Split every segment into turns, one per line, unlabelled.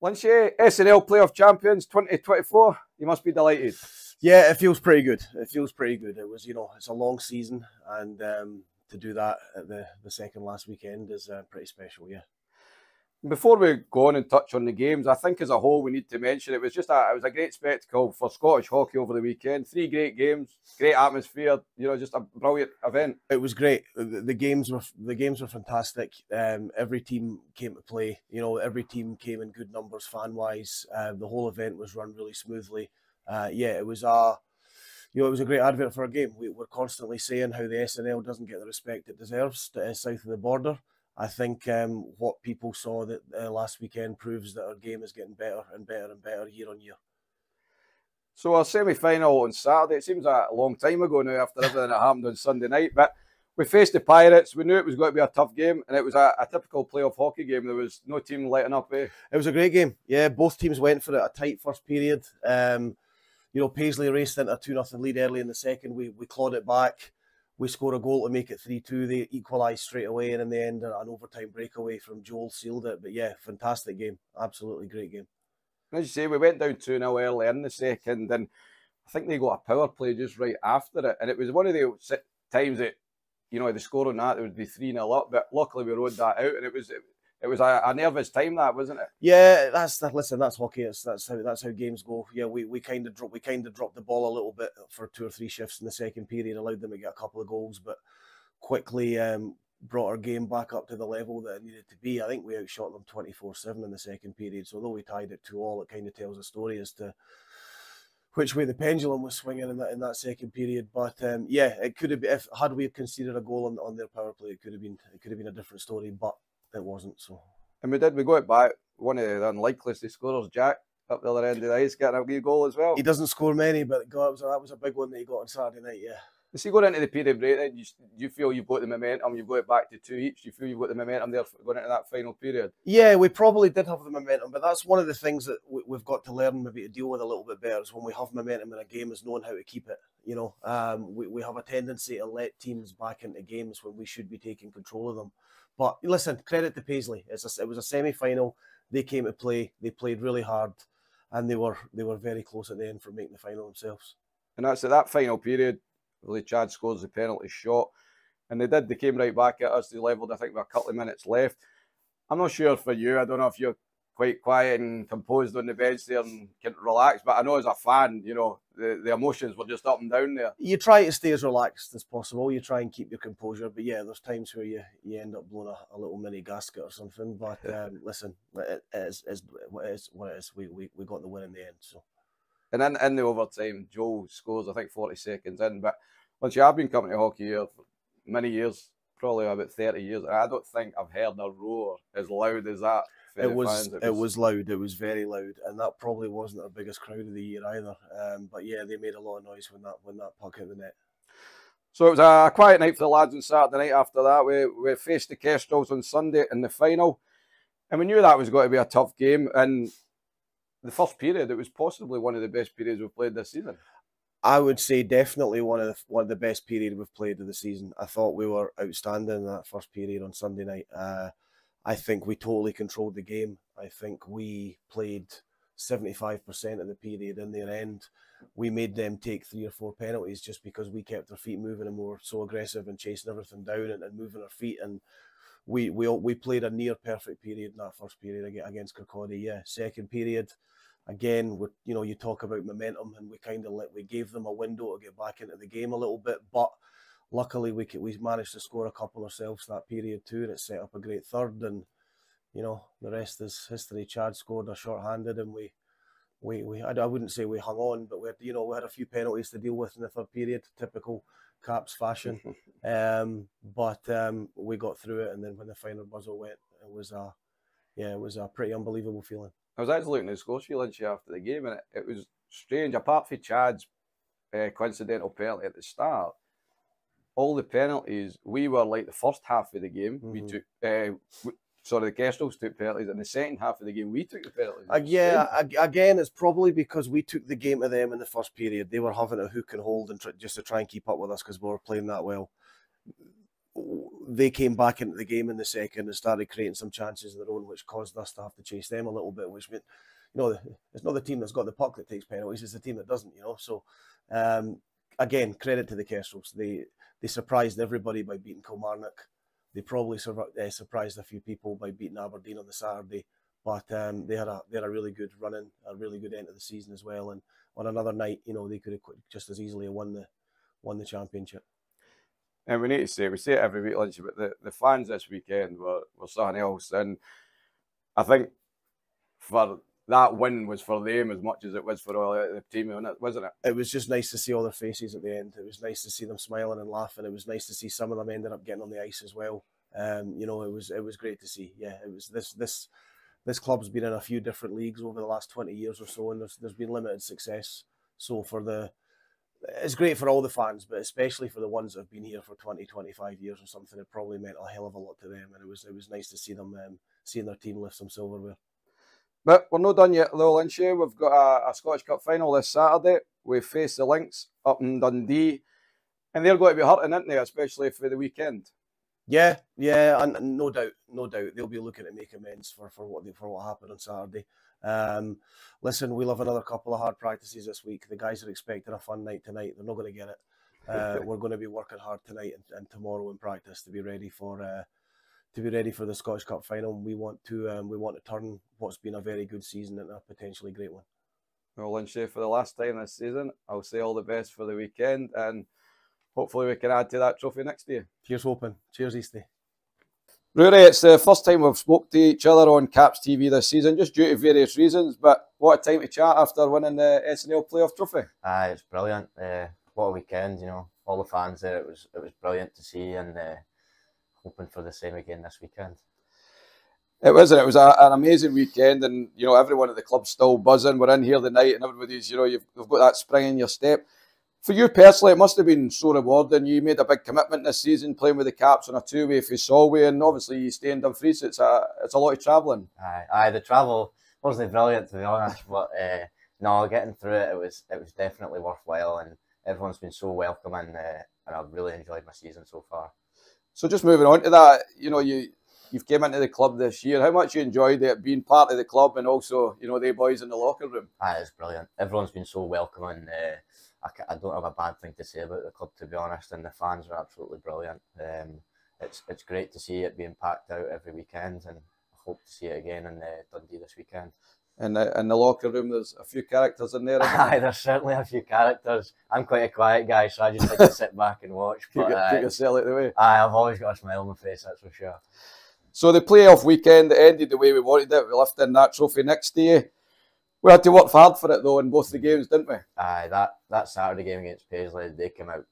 Lynch, SNL Playoff Champions 2024, you must be delighted.
Yeah, it feels pretty good. It feels pretty good. It was, it's a long season, and to do that at the second last weekend is pretty special, yeah.
Before we go on and touch on the games, I think as a whole we need to mention it was a great spectacle for Scottish hockey over the weekend. 3 great games, great atmosphere, just a brilliant event.
It was great. The games were fantastic. Every team came to play. Every team came in good numbers fan wise. The whole event was run really smoothly. It was a great advert for a game. We're constantly saying how the SNL doesn't get the respect it deserves south of the border. I think what people saw that last weekend proves that our game is getting better and better and better year on year.
So our semi-final on Saturday, it seems a long time ago now after everything that happened on Sunday night, but we faced the Pirates. We knew it was going to be a tough game, and it was a typical playoff hockey game. There was no team letting up. It
was a great game. Yeah, both teams went for it. A tight first period. Paisley raced into a 2-0 lead early in the second. We clawed it back. We scored a goal to make it 3-2. They equalised straight away, and in the end, an overtime breakaway from Joel sealed it. But yeah, fantastic game. Absolutely great game.
As you say, we went down 2-0 early in the second, and I think they got a power play just right after it. And it was one of the times that, the score on that, it would be 3-0 up. But luckily, we rode that out, and it was a nervous time, that, wasn't it?
Yeah, that's hockey. That's how games go. Yeah, we kind of dropped the ball a little bit for 2 or 3 shifts in the second period, allowed them to get a couple of goals, but quickly brought our game back up to the level that it needed to be. I think we outshot them 24-7 in the second period. So although we tied it 2-2, it kind of tells a story as to which way the pendulum was swinging in that second period. But it could have been, had we conceded a goal on their power play, it could have been a different story, but it wasn't. So,
and we got it back. One of the unlikeliest scorers, Jack, up the other end of the ice, getting a wee goal as well.
He doesn't score many, but God, that was a big one that he got on Saturday night. Yeah.
See, going into the period break, then you feel you've got the momentum. You've got it back to 2 each. Do you feel you've got the momentum there going into that final period? Yeah,
we probably did have the momentum, but that's one of the things that we've got to learn maybe to deal with a little bit better. Is when we have momentum in a game, is knowing how to keep it. We have a tendency to let teams back into games when we should be taking control of them. But listen, credit to Paisley. It was a semi-final. They came to play. They played really hard, and they were very close at the end for making the final themselves.
And that's at that final period. Really, Chad scores the penalty shot, and they came right back at us. They levelled, I think, with a couple of minutes left. I'm not sure for you. I don't know if you're quite quiet and composed on the bench there and can relax, but I know as a fan, the emotions were just up and down there.
You try to stay as relaxed as possible. You try and keep your composure, but yeah, there's times where you end up blowing a little mini gasket or something. But listen, it is what it is. We got the win in the end. So.
And in the overtime, Joe scores, I think, 40 seconds in. But once you have been coming to hockey here for many years, probably about 30 years, I don't think I've heard a roar as loud as that.
It was loud. It was very loud, and that probably wasn't our biggest crowd of the year either. But yeah, they made a lot of noise when that puck hit the net.
So it was a quiet night for the lads on Saturday night. After that, we faced the Kestrels on Sunday in the final, and we knew that was going to be a tough game. And the first period, it was possibly one of the best periods we've played this season.
I would say definitely one of the best periods we've played of the season. I thought we were outstanding in that first period on Sunday night. I think we totally controlled the game. I think we played 75% of the period in their end. We made them take 3 or 4 penalties just because we kept our feet moving and we were so aggressive and chasing everything down and moving our feet. And we played a near perfect period in that first period against Kirkcaldy. Yeah, second period, again, you talk about momentum, and we gave them a window to get back into the game a little bit, but luckily we managed to score a couple ourselves that period too, and it set up a great third. And the rest is history. Chad scored a short-handed, and I wouldn't say we hung on, but we had a few penalties to deal with in the third period, typical Caps fashion. But we got through it, and then when the final buzzer went, it was a pretty unbelievable feeling.
I was actually looking at the score sheet, Lynch, after the game, and it was strange. Apart from Chad's coincidental penalty at the start, all the penalties, we were like the first half of the game. We took, the Kestrels took penalties, and the second half of the game, we took the penalties.
Again, it's probably because we took the game to them in the first period. They were having a hook and hold and just to try and keep up with us because we were playing that well. they came back into the game in the second and started creating some chances of their own, which caused us to have to chase them a little bit, which meant, it's not the team that's got the puck that takes penalties, it's the team that doesn't, So, again, credit to the Kestrels. They surprised everybody by beating Kilmarnock. They probably surprised a few people by beating Aberdeen on the Saturday, but they had a really good run-in, a really good end of the season as well. And on another night, they could have just as easily won the championship.
And we need to say, we say it every week, Lynch, but the fans this weekend were something else. And I think that win was for them as much as it was for all the team, wasn't it? It
was just nice to see all their faces at the end. It was nice to see them smiling and laughing. It was nice to see some of them ended up getting on the ice as well. It was great to see. Yeah, it was this club's been in a few different leagues over the last 20 years or so, and there's been limited success. So it's great for all the fans, but especially for the ones that have been here for 20, 25 years or something. It probably meant a hell of a lot to them, and it was nice to see them seeing their team lift some silverware.
But we're not done yet, though, Lynch. We've got a Scottish Cup final this Saturday. We face the Lynx up in Dundee, and they're going to be hurting, aren't they, especially for the weekend?
Yeah, and no doubt, they'll be looking to make amends for what happened on Saturday. Listen, we'll have another couple of hard practices this week. The guys are expecting a fun night tonight. They're not going to get it. We're going to be working hard tonight and tomorrow in practice to be ready for the Scottish Cup final. We want to turn what's been a very good season into a potentially great one.
Well, Lynch, for the last time this season, I'll say all the best for the weekend, and hopefully we can add to that trophy next year.
Cheers, hoping. Cheers, Eastie.
Ruairi, it's the first time we've spoke to each other on Caps TV this season, just due to various reasons, but what a time to chat after winning the SNL playoff trophy.
It's brilliant. What a weekend, all the fans there. It was brilliant to see, and hoping for the same again this weekend.
It was an amazing weekend, and everyone at the club's still buzzing. We're in here the night, and everybody's you've got that spring in your step. For you personally, it must have been so rewarding. You made a big commitment this season, playing with the Caps on a two-way for Solway, and obviously you stay in Dumfries. It's a lot of travelling.
Aye, the travel wasn't brilliant, to be honest, but no, getting through it, it was definitely worthwhile, and everyone's been so welcoming, and I've really enjoyed my season so far.
So just moving on to that, you've came into the club this year. How much you enjoyed it, being part of the club, and also, the boys in the locker room?
It's brilliant. Everyone's been so welcoming. I don't have a bad thing to say about the club, to be honest, and the fans are absolutely brilliant. It's great to see it being packed out every weekend, and I hope to see it again in Dundee this weekend.
And in the locker room, there's a few characters in there.
There's certainly a few characters. I'm quite a quiet guy, so I just like to sit back and watch.
Keep yourself out the way.
I've always got a smile on my face, that's for sure.
So the playoff weekend ended the way we wanted it. We lifted in that trophy next day. We had to work hard for it, though, in both the games, didn't we?
That Saturday game against Paisley, they came out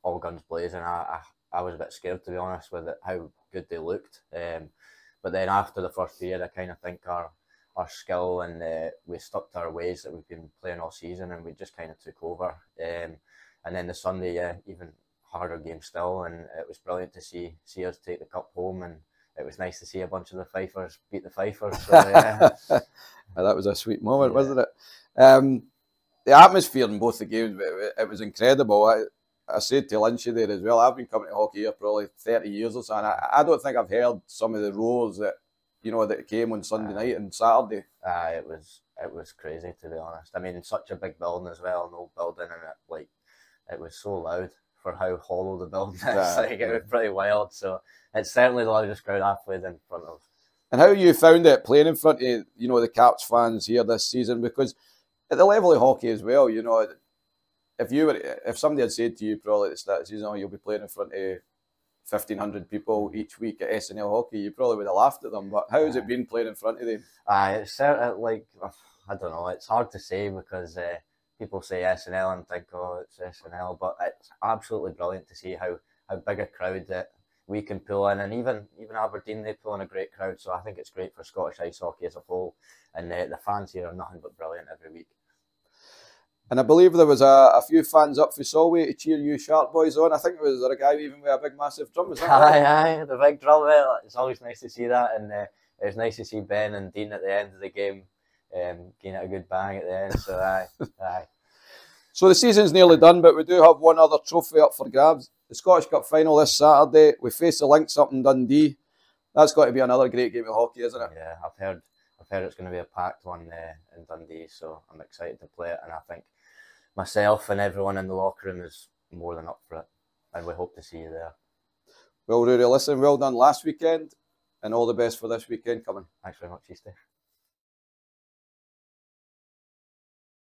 all guns blazing. I was a bit scared, to be honest, with it, how good they looked. But then after the first period, I kind of think our skill and we stuck to our ways that we've been playing all season, and we just kind of took over. And then the Sunday, even harder game still, and it was brilliant to see us take the cup home, and it was nice to see a bunch of the Fifers beat the Fifers. So, yeah.
That was a sweet moment, wasn't it? The atmosphere in both the games, it was incredible. I said to Lynch there as well, I've been coming to hockey here probably 30 years or so, and I don't think I've heard some of the roars that that came on Sunday night and Saturday.
It was crazy, to be honest. I mean, such a big building as well, an old building, and it was so loud for how hollow the building is. It was pretty wild. So it's certainly the loudest crowd I've played in front of.
And how you found it playing in front of the Caps fans here this season? Because at the level of hockey as well, if somebody had said to you probably at the start of the season, you'll be playing in front of 1,500 people each week at SNL hockey, you probably would have laughed at them. But how has it been playing in front of them?
It's certainly I don't know. It's hard to say because people say SNL and think, oh, it's SNL, but it's absolutely brilliant to see how big a crowd that we can pull in, and even Aberdeen, they pull in a great crowd. So I think it's great for Scottish ice hockey as a whole, and the fans here are nothing but brilliant every week.
And I believe there was a few fans up for Solway to cheer you Shark Boys on. I think there was a guy even with a big massive drum. Was that right?
Aye, the big drum. It's always nice to see that, and it was nice to see Ben and Dean at the end of the game getting a good bang at the end. So aye.
So the season's nearly done, but we do have one other trophy up for grabs. The Scottish Cup final this Saturday. We face the Lynx up in Dundee. That's got to be another great game of hockey, isn't it?
Yeah, I've heard it's going to be a packed one in Dundee, so I'm excited to play it, and I think myself and everyone in the locker room is more than up for it, and we hope to see you there.
Well, Ruairi, listen, well done last weekend, and all the best for this weekend coming.
Thanks very much, Easty.